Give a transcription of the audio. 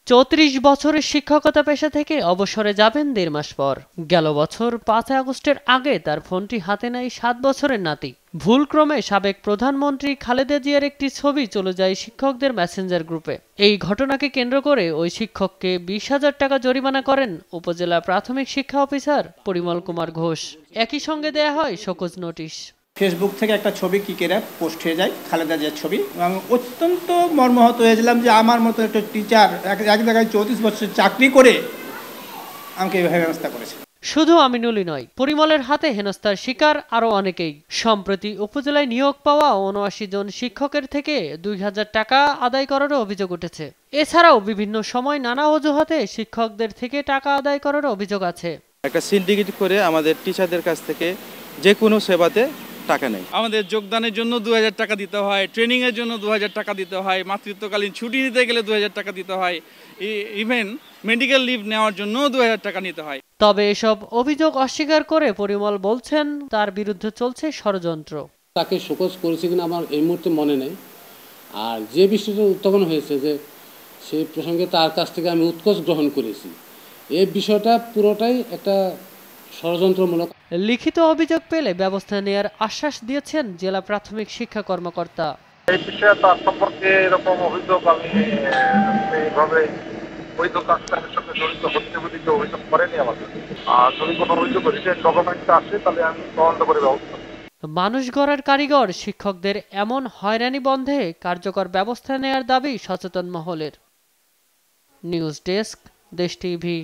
34 বছরের শিক্ষকতা পেশা থেকে অবসরে যাবেন 1.5 মাস পর। গেল বছর 5 আগস্টের আগে তার ফোনটি হাতে নেয় 7 বছরের নাতি। ভুলক্রমে সাবেক প্রধানমন্ত্রী খালেদা জিয়ার একটি ছবি চলে যায় শিক্ষকদের মেসেঞ্জার গ্রুপে। এই ঘটনাকে কেন্দ্র করে ওই শিক্ষককে 20,000 টাকা জরিমানা করেন উপজেলা প্রাথমিক শিক্ষা অফিসার পরিমল কুমার ঘোষ। একই সঙ্গে দেয়া হয় শোকজ নোটিশ। ফেসবুক থেকে একটা ছবি কি করে পোস্ট হয়ে যায়, খালেদা জিয়ার ছবি, এবং অত্যন্ত মর্মাহত হয়েছিলাম যে আমার মতো একটা টিচার এক জায়গায় 34 বছর চাকরি করে আমাকে এইভাবে ব্যবস্থা করেছে। শুধু আমিনুলই নয়, পরিমলের হাতে হেনস্থার শিকার আরও অনেকেই। সম্প্রতি উপজেলায় নিয়োগ পাওয়া 79 জন শিক্ষকের থেকে 2,000 টাকা আদায় করারও অভিযোগ উঠেছে। এছাড়াও বিভিন্ন সময় নানা অজুহাতে শিক্ষকদের থেকে টাকা আদায় করার অভিযোগ আছে। একটা সিন্ডিকেট করে আমাদের টিচারদের কাছ থেকে যে কোনো সেবাতে টাকা নেই। আমাদের যোগদানের জন্য 2,000 টাকা দিতে হয়, ট্রেনিংয়ের জন্য 2,000 টাকা দিতে হয়, মাতৃত্বকালীন ছুটি নিতে গেলে 2,000 টাকা দিতে হয়, ইভেন মেডিকেল লিভ নেওয়ার জন্য 2,000 টাকা নিতে হয়। তবে এসব অভিযোগ অস্বীকার করে পরিমল বলছেন তার বিরুদ্ধে চলছে ষড়যন্ত্র। তাকে শোকজ করেছে কিনা আমার এই মুহূর্তে মনে নেই। আর যে বিষয়টা উত্থাপন হয়েছে যে সেই প্রসঙ্গে তার কাছ থেকে আমি উৎকোচ গ্রহণ করেছি, এই বিষয়টা পুরোটাই একটা ষড়যন্ত্রমূলক। লিখিত অভিযোগ পেলে ব্যবস্থা নেওয়ার আশ্বাস দিয়েছেন জেলা প্রাথমিক শিক্ষা কর্মকর্তা। এই বিষয়ে তার সম্পর্কে এরকম অভিযোগ আমি এইভাবে বৈধ কাজটার সঙ্গে জড়িত হচ্ছে বলে কেউ অভিযোগ করেনি আমাকে। আর যদি কোনো অভিযোগ রিটেন ডকুমেন্ট আসে তাহলে আমি তদন্ত করে ব্যবস্থা। মানুষ গড়ার কারিগর শিক্ষকদের এমন হয়রানি বন্ধে কার্যকর ব্যবস্থা নেয়ার দাবি সচেতন মহলের। নিউজ ডেস্ক, দেশ টিভি।